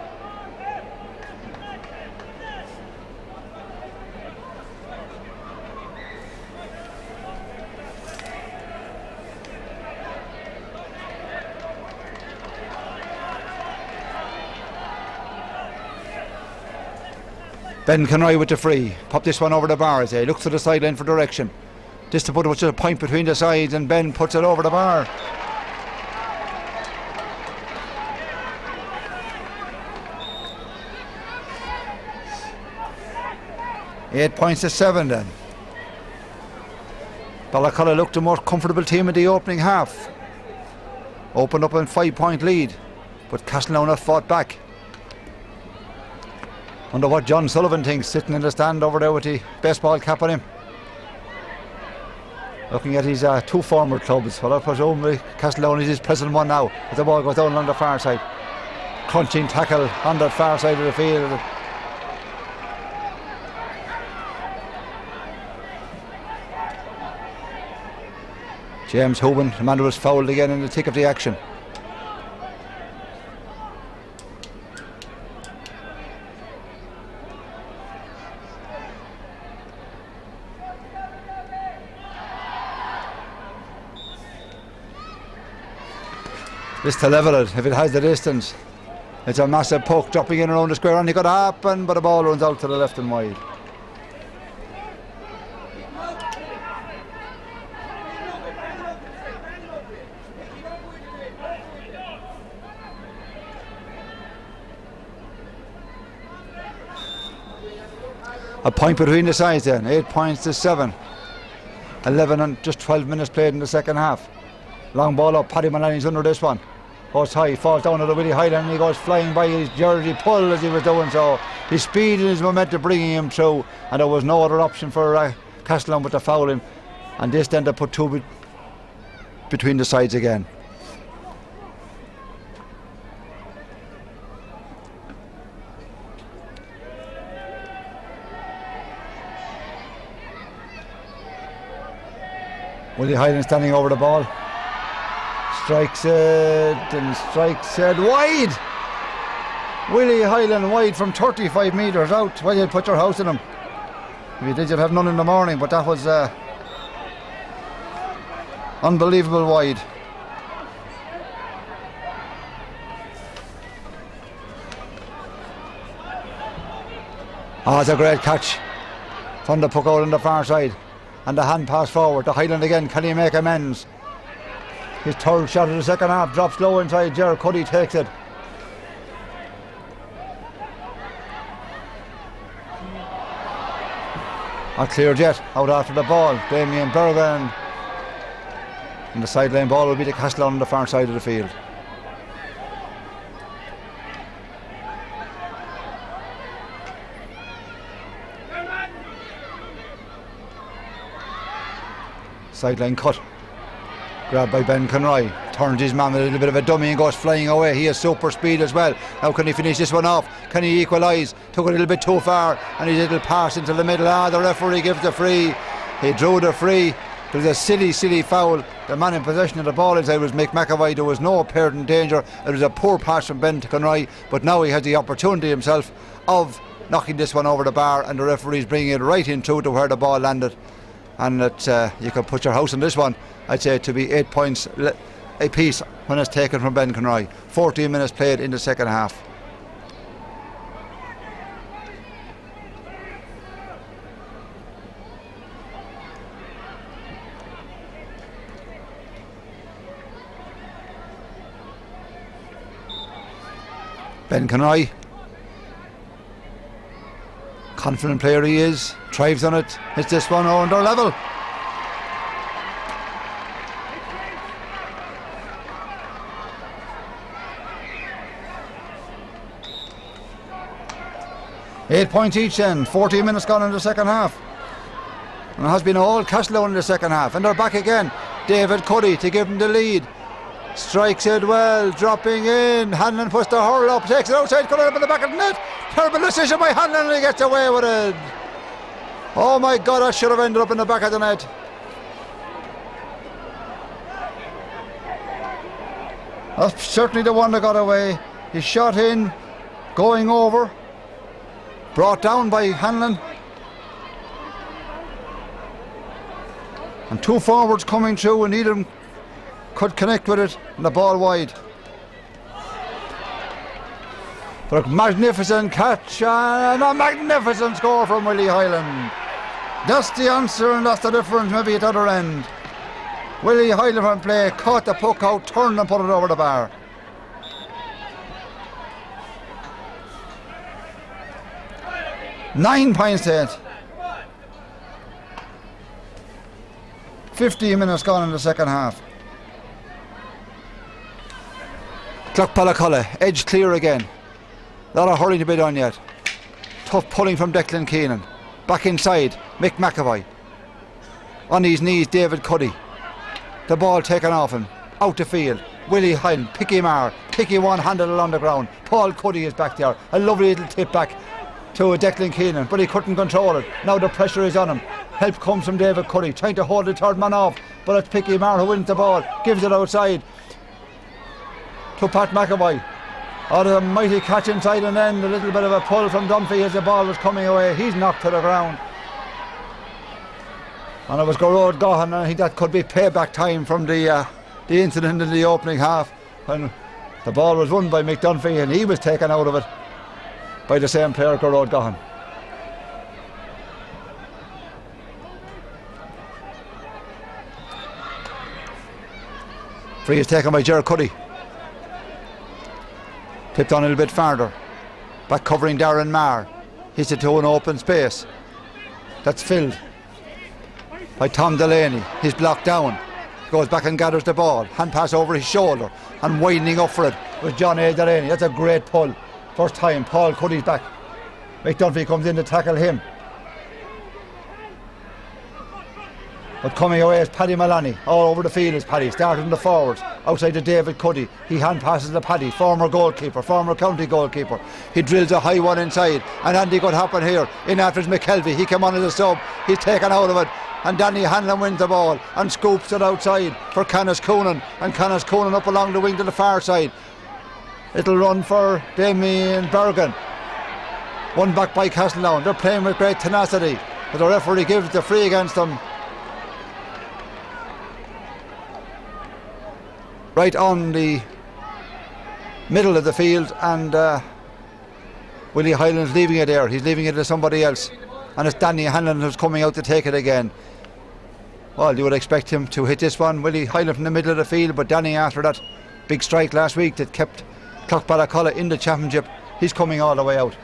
Ben Conroy with the free. Pop this one over the bar as he looks to the sideline for direction. This to put a point between the sides, and Ben puts it over the bar. $8 points to 7 then. Ballacolla looked the more comfortable team in the opening half. Opened up a 5-point lead, but Castletown have fought back. Wonder what John Sullivan thinks, sitting in the stand over there with the baseball cap on him. Looking at his two former clubs. Well, I presume Castletown is his present one now, as the ball goes down along the far side. Crunching tackle on the far side of the field. James Hoban, the man who was fouled again in the thick of the action. This to level it, if it has the distance. It's a massive puck dropping in around the square, and it could happen, but the ball runs out to the left and wide. A point between the sides then, 8 points to 7. 11 and just 12 minutes played in the second half. Long ball up, Paddy Maloney's under this one. Goes high, falls down to the Willie Highland, and he goes flying by his jersey pull as he was doing so. His speed and his momentum bringing him through, and there was no other option for Castletown but to foul him. And this then to put two between the sides again. Willie Highland standing over the ball. Strikes it and strikes it wide. Willie Highland wide from 35 metres out. Well, you'd put your house in him. If you did, you'd have none in the morning, but that was unbelievable wide. Oh, it's a great catch. From the puck out on the far side. And the hand pass forward to Highland again. Can he make amends? His third shot of the second half drops low inside. Ger Cuddy takes it. A clear jet out after the ball. Damien Bergen. And the sideline ball will be to Castletown on the far side of the field. Sideline cut. Grabbed by Ben Conroy. Turns his man with a little bit of a dummy and goes flying away. He has super speed as well. How can he finish this one off? Can he equalise? Took it a little bit too far, and his little pass into the middle. The referee gives the free. He drew the free. There was a silly foul. The man in possession of the ball inside was Mick McAvoy. There was no apparent danger. It was a poor pass from Ben Conroy, but now he has the opportunity himself of knocking this one over the bar, and the referee's bringing it right in through to where the ball landed. And that you can put your house on this one. I'd say to be 8 points a piece when it's taken from Ben Conroy. 14 minutes played in the second half. Ben Conroy, confident player he is, thrives on it. Hits this one under level. Eight points each then, 14 minutes gone in the second half. And it has been all Castletown in the second half, and they're back again. David Cuddy to give him the lead. Strikes it well, dropping in. Hanlon puts the hurl up, takes it outside, cut it up in the back of the net. Terrible decision by Hanlon, and he gets away with it. Oh my God, that should have ended up in the back of the net. That's certainly the one that got away. He shot in, going over. Brought down by Hanlon. And two forwards coming through, and Needham could connect with it, and the ball wide. But a magnificent catch and a magnificent score from Willie Highland. That's the answer, and that's the difference maybe at the other end. Willie Highland from play, caught the puck out, turned and put it over the bar. $9 to 8. 15 minutes gone in the second half. Clough Ballacolla, edge clear again. A lot of hurry to be done yet. Tough pulling from Declan Keenan. Back inside, Mick McAvoy. On his knees, David Cuddy. The ball taken off him. Out the field. Willie Hyland, Picky Marr. Picky one-handed along the ground. Paul Cuddy is back there. A lovely little tip back to Declan Keenan, but he couldn't control it. Now the pressure is on him. Help comes from David Cuddy, trying to hold the third man off, but it's Picky Marr who wins the ball. Gives it outside to Pat McAvoy. Oh, the mighty catch inside and then a little bit of a pull from Dunphy as the ball was coming away. He's knocked to the ground. And it was Garrod Gahan, and I think that could be payback time from the incident in the opening half when the ball was won by Mick Dunphy and he was taken out of it by the same player, Garrod Gahan. Free is taken by Ger Cuddy. Tipped on a little bit farther. Back covering Darren Marr. Hits it to an open space. That's filled by Tom Delaney. He's blocked down. Goes back and gathers the ball. Hand pass over his shoulder and winding up for it was John A. Delaney. That's a great pull. First time. Paul Cuddy's back. Mick Dunphy comes in to tackle him. But coming away is Paddy Maloney. All over the field is Paddy, starting the forwards. Outside to David Cuddy. He hand passes to Paddy, former goalkeeper, former county goalkeeper. He drills a high one inside. And Andy could happen here. In after McKelvey. He came on as a sub. He's taken out of it. And Danny Hanlon wins the ball and scoops it outside for Canis Coonan. And Canis Coonan up along the wing to the far side. It'll run for Damien Bergen. One back by Castletown. They're playing with great tenacity. But the referee gives the free against them. Right on the middle of the field, and Willie Hyland's leaving it there. He's leaving it to somebody else, and it's Danny Hanlon who's coming out to take it again. Well, you would expect him to hit this one. Willie Hyland from the middle of the field, but Danny, after that big strike last week that kept Clough Ballacolla in the championship, he's coming all the way out.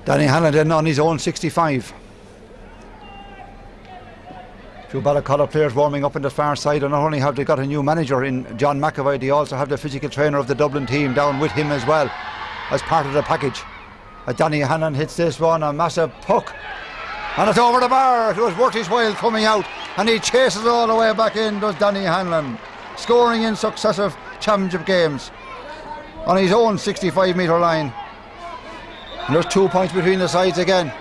Danny Hanlon on his own 65. A few Ballacolla players warming up in the far side, and not only have they got a new manager in John McAvoy, they also have the physical trainer of the Dublin team down with him as well as part of the package. Danny Hanlon hits this one, a massive puck, and it's over the bar. It was worth his while coming out, and he chases it all the way back in, does Danny Hanlon, scoring in successive championship games on his own 65 metre line. And there's 2 points between the sides again.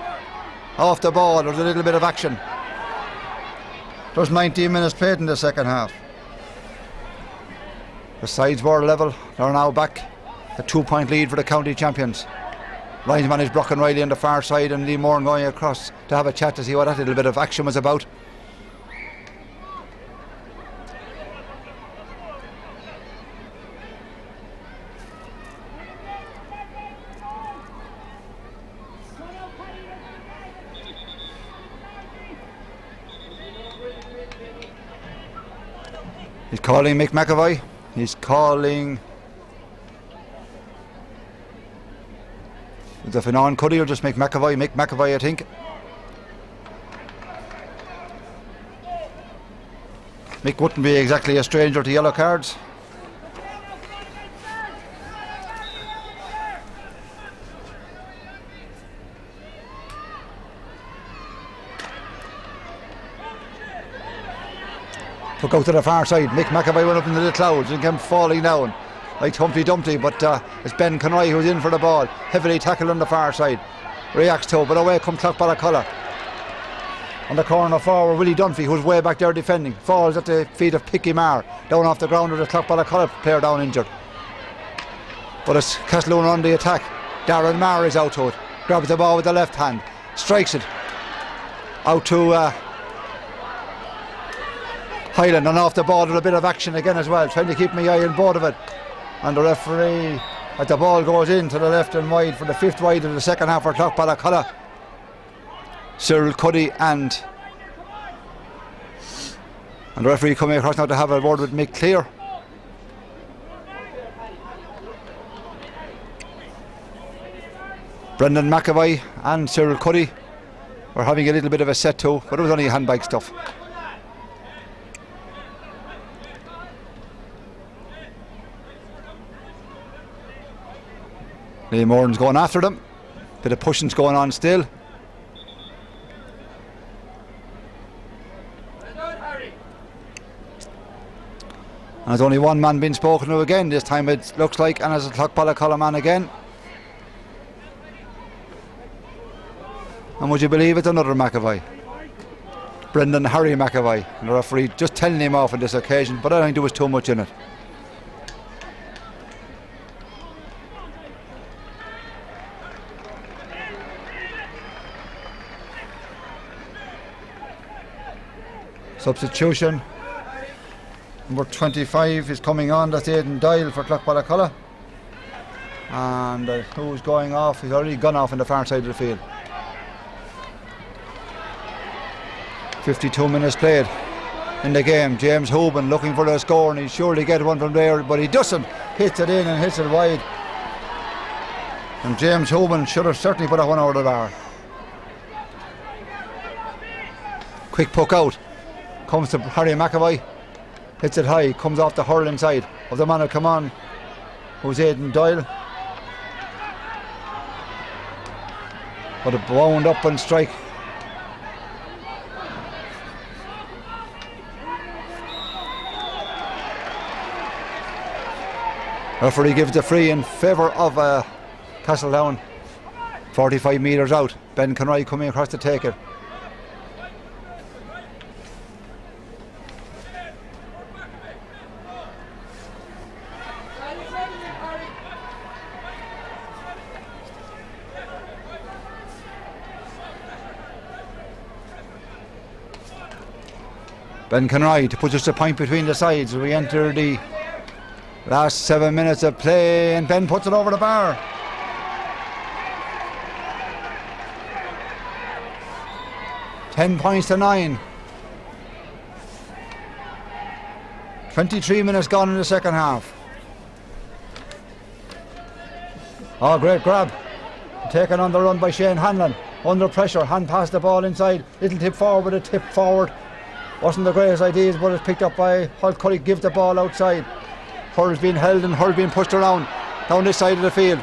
Off the ball, there's a little bit of action. There's 19 minutes played in the second half. The sides were level. They're now back. A 2-point lead for the county champions. Linesman is Brocken Riley on the far side, and Lee Moran going across to have a chat to see what that little bit of action was about. He's calling Mick McAvoy. He's calling... Is it Finan Cuddy or just Mick McAvoy? Mick McAvoy, I think. Mick wouldn't be exactly a stranger to yellow cards. Took out to the far side. Mick McAvoy went up into the clouds and came falling down like Humpty Dumpty, but it's Ben Conroy who's in for the ball, heavily tackled on the far side, reacts to it, but away comes Clough Ballacolla. On the corner forward, Willie Dunphy, who's way back there defending, falls at the feet of Picky Marr, down off the ground with the Clough Ballacolla player down injured. But it's Castletown on the attack. Darren Marr is out to it, grabs the ball with the left hand, strikes it out to Hyland, and off the ball there's a bit of action again as well, trying to keep my eye on both of it, and the referee as the ball goes in to the left and wide for the 5th wide of the second half for Clough Ballacolla. Cyril Cuddy and the referee coming across now to have a word with Mick Clear. Brendan McAvoy and Cyril Cuddy were having a little bit of a set to, but it was only handbag stuff. Liam Moran's going after them. Bit of pushing's going on still. And there's only one man being spoken to again. This time it looks like, and it's a Clough Ballacolla man again. And would you believe it's another McAvoy? Brendan Harry McAvoy. And the referee just telling him off on this occasion, but I don't think there was too much in it. Substitution. Number 25 is coming on. That's Aidan Doyle for Clough Ballacolla. And who's going off? He's already gone off on the far side of the field. 52 minutes played in the game. James Hoban looking for the score, and he'll surely get one from there, but he doesn't. Hits it in and hits it wide. And James Hoban should have certainly put that one over the bar. Quick puck out. Comes to Harry McAvoy. Hits it high. Comes off the hurling side of the man who come on, who's Aidan Doyle. But a wound up and strike. Referee gives the free in favour of Castletown. 45 metres out. Ben Conroy coming across to take it. Ben Conroy to put just a point between the sides. We enter the last 7 minutes of play, and Ben puts it over the bar. Ten points to 9. 23 minutes gone in the second half. Oh, great grab. Taken on the run by Shane Hanlon. Under pressure, hand past the ball inside. Little tip forward, a tip forward. Wasn't the greatest ideas, but it's picked up by Holt Cully. Give the ball outside. Hurl's being held and Hurl being pushed around down this side of the field.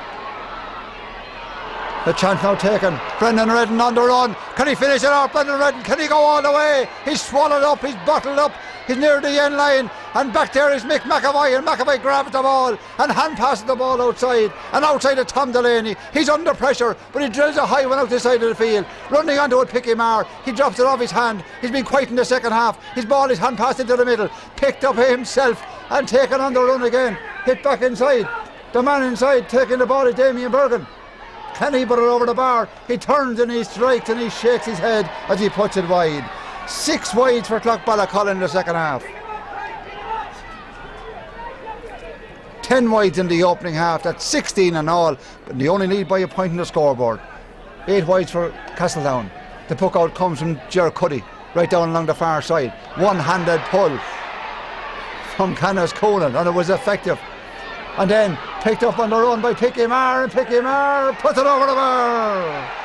The chance now taken. Brendan Redden on the run. Can he finish it off? Brendan Redden, can he go all the way? He's swallowed up, he's bottled up. He's near the end line, and back there is Mick McAvoy, and McAvoy grabs the ball and hand passes the ball outside, and outside of Tom Delaney. He's under pressure, but he drills a high one out this side of the field. Running onto it, Picky Marr. He drops it off his hand. He's been quiet in the second half. His ball is hand passed into the middle, picked up himself and taken on the run again. Hit back inside. The man inside taking the ball is Damien Bergen. Can he put it over the bar? He turns and he strikes and he shakes his head as he puts it wide. 6 wides for Clough Ballacolla in the second half. 10 wides in the opening half. That's 16 in all, but they only lead by a point in the scoreboard. 8 wides for Castletown. The puck out comes from Ger Cuddy right down along the far side. One-handed pull from Canis Coonan, and it was effective. And then picked up on the run by Picky Marr, and Picky Marr puts it over the bar.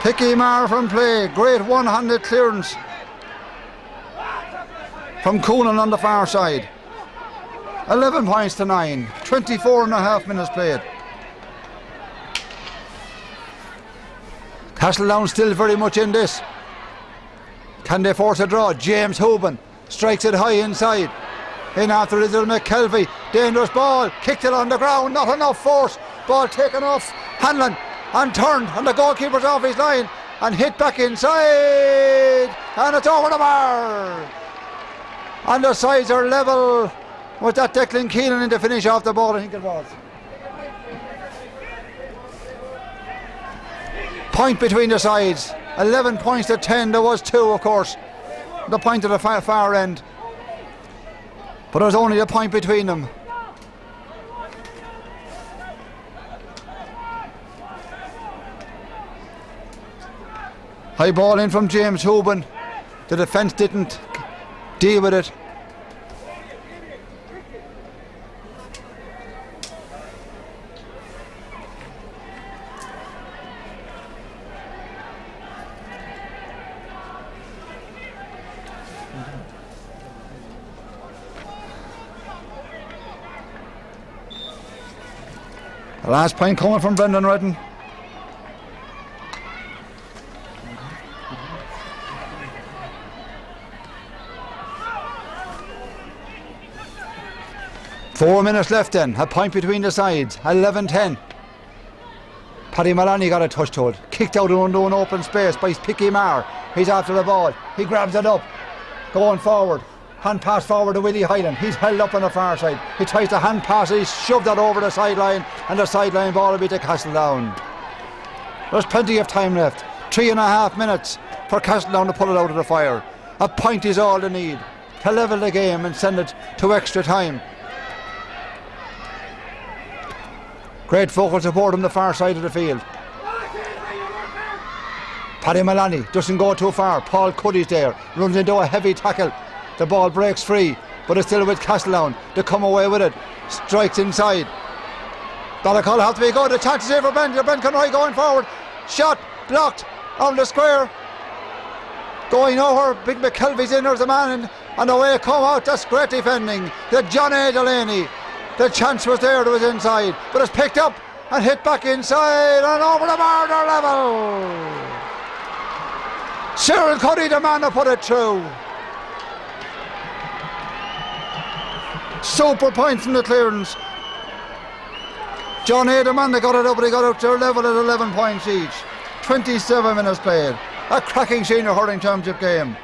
Picky Marr from play. Great one-handed clearance from Coonan on the far side. 11 points to 9. 24 and a half minutes played. Castletown still very much in this. Can they force a draw? James Hoban strikes it high inside. In after Little McKelvey. Dangerous ball. Kicked it on the ground. Not enough force. Ball taken off Hanlon and turned, and the goalkeeper's off his line and hit back inside, and it's over the bar. And the sides are level. Was that Declan Keenan in to finish off the ball? I think it was. Point between the sides. 11 points to 10. There was 2, of course. The point at the far end. But there was only a point between them. High ball in from James Hoban. The defence didn't deal with it. The last point coming from Brendan Redden. Four minutes left then, a point between the sides, 11-10. Paddy Maloney got a touch to it, kicked out into an open space by Picky Marr. He's after the ball, he grabs it up, going forward. Hand pass forward to Willie Hyland. He's held up on the far side. He tries to hand pass it. He's shoved that over the sideline, and the sideline ball will be to Castletown. There's plenty of time left. 3.5 minutes for Castletown to pull it out of the fire. A point is all they need to level the game and send it to extra time. Great focal support on the far side of the field. Paddy Maloney doesn't go too far. Paul Cuddy's there. Runs into a heavy tackle. The ball breaks free, but it's still with Castletown. They come away with it. Strikes inside. Ballacolla have to be good. The chances here for Ben Conroy going forward. Shot blocked on the square. Going over. Big McKelvey's in. There's the man, and away come out. That's great defending. The John A. Delaney. The chance was there. It was inside, but it's picked up and hit back inside and over the border level. Cyril Cuddy, the man to put it through. Super point from the clearance. John A. the man that got it up, but he got out to level at 11 points each. 27 minutes played. A cracking senior hurling championship game.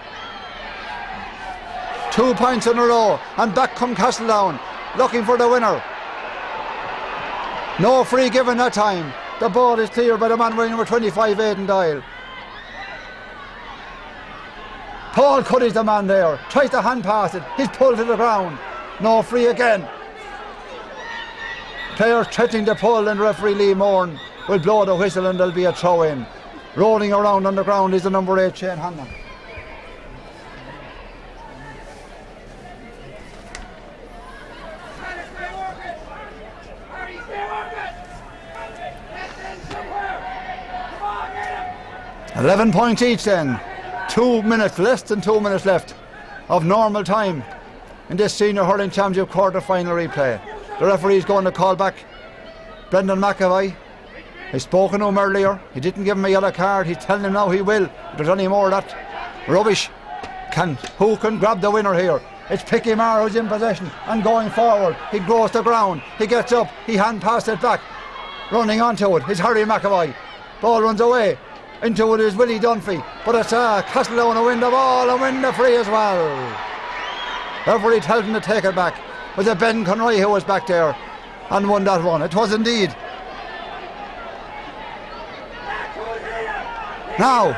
2 points in a row, and back come Castletown looking for the winner. No free given that time. The ball is cleared by the man wearing number 25, Aidan Dial. Paul Cuddy's the man there. Tries to hand pass it. He's pulled to the ground. No free again. Players threatening to pull, and referee Lee Moran will blow the whistle, and there'll be a throw in. Rolling around on the ground is the number 8 Shane Hanlon. $11 points each then. 2 minutes, less than 2 minutes left of normal time in this senior hurling championship quarter final replay. The referee is going to call back Brendan McAvoy. I've spoken to him earlier. He didn't give him a yellow card. He's telling him now he will. If there's any more of that rubbish, who can grab the winner here? It's Picky Marr who's in possession and going forward. He goes to ground. He gets up. He hand passed it back. Running onto it is Harry McAvoy. Ball runs away. Into it is Willie Dunphy, but it's Castletown to win the ball and win the free as well. Referee tells him to take it back. Was it Ben Conroy who was back there and won that one? It was indeed. Now,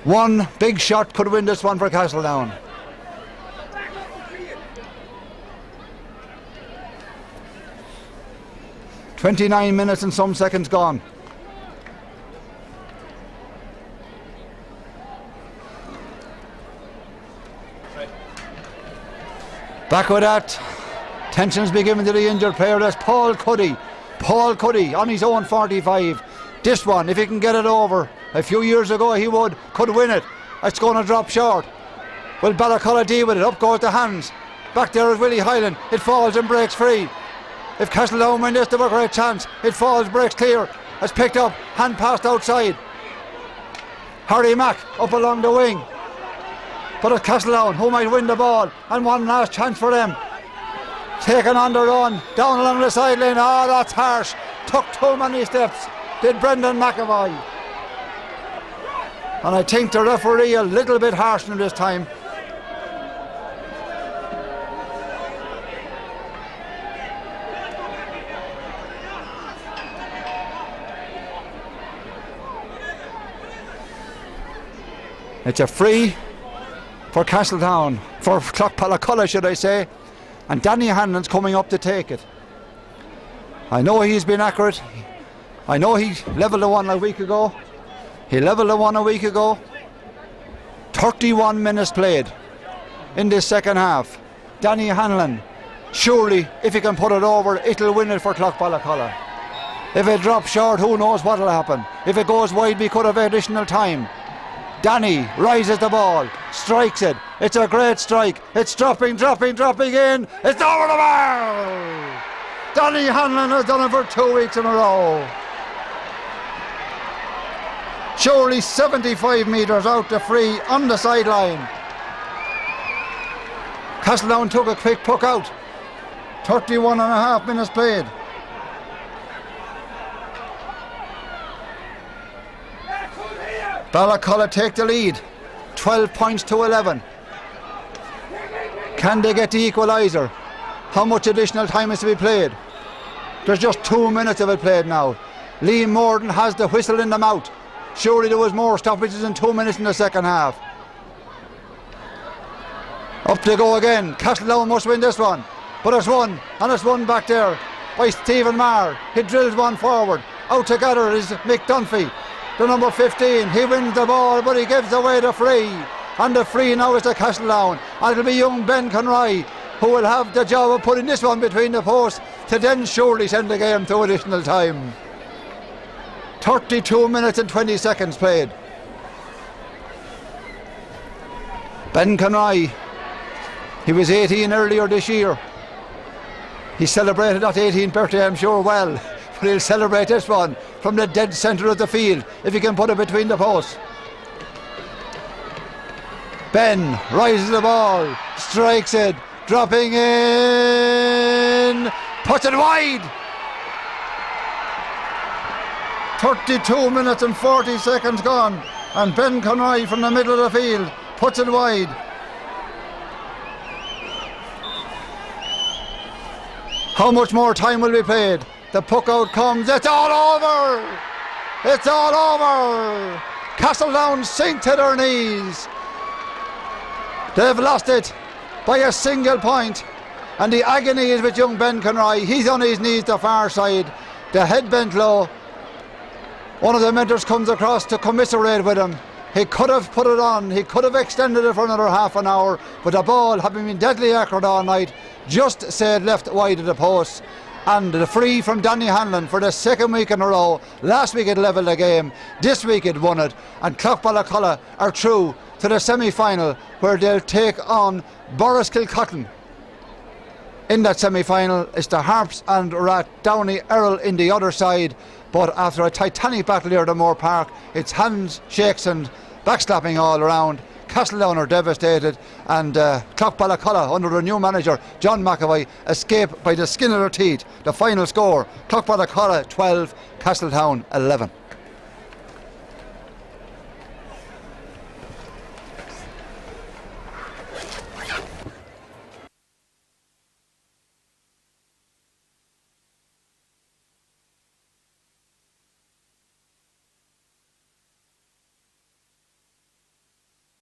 one big shot could win this one for Castletown. 29 minutes and some seconds gone. Back with that. Tensions be given to the injured player. That's Paul Cuddy. Paul Cuddy on his own 45. This one, if he can get it over, a few years ago he could win it. It's going to drop short. Will Ballacolla deal with it? Up goes the hands. Back there is Willie Hyland. It falls and breaks free. If Castletown win this, they have a great chance. It falls, breaks clear. It's picked up, hand passed outside. Harry Mack up along the wing. But it's Castletown who might win the ball, and one last chance for them. Taken on the run, down along the sideline. Oh, that's harsh. Took too many steps, did Brendan McAvoy. And I think the referee a little bit harsh on him this time. It's a free for Castletown, for Clough Ballacolla should I say, and Danny Hanlon's coming up to take it. I know he's been accurate, I know he levelled the one a week ago. 31 minutes played in this second half. Danny Hanlon, surely if he can put it over, it'll win it for Clough Ballacolla. If it drops short, who knows what'll happen. If it goes wide, we could have additional time. Danny rises the ball, strikes it. It's a great strike. It's dropping in. It's over the bar. Danny Hanlon has done it for 2 weeks in a row. Surely 75 metres out the free on the sideline. Castletown took a quick puck out. 31 and a half minutes played. Ballacolla take the lead. 12 points to 11. Can they get the equaliser? How much additional time is to be played? There's just 2 minutes of it played now. Liam Moran has the whistle in the mouth. Surely there was more stoppages in 2 minutes in the second half. Up they go again. Castletown must win this one. But it's won, and it's won back there by Stephen Marr. He drills one forward. Out together is Mick Dunphy, the number 15. He wins the ball, but he gives away the free. And the free now is to Castletown. And it'll be young Ben Conroy who will have the job of putting this one between the posts to then surely send the game to additional time. 32 minutes and 20 seconds played. Ben Conroy, he was 18 earlier this year. He celebrated that 18th birthday, I'm sure, well, but he'll celebrate this one from the dead centre of the field if he can put it between the posts. Ben rises the ball, strikes it, dropping in, puts it wide. 32 minutes and 40 seconds gone, and Ben Conroy from the middle of the field puts it wide. How much more time will be played? The puck out comes, it's all over! It's all over! Castletown sink to their knees. They've lost it by a single point, and the agony is with young Ben Conroy. He's on his knees the far side, the head bent low. One of the mentors comes across to commiserate with him. He could have put it on, he could have extended it for another half an hour, but the ball, having been deadly accurate all night, just said left wide of the post. And the free from Danny Hanlon for the second week in a row. Last week it levelled the game, this week it won it, and Clough Ballacolla are through to the semi-final, where they'll take on Borriskilcotton. In that semi-final, it's the Harps and Downey Errol in the other side. But after a titanic battle here at Moore Park, it's hands, shakes and backslapping all around. Castletown are devastated, and Clough Ballacolla, under their new manager John McAvoy, escape by the skin of their teeth. The final score, Clough Ballacolla 12, Castletown 11.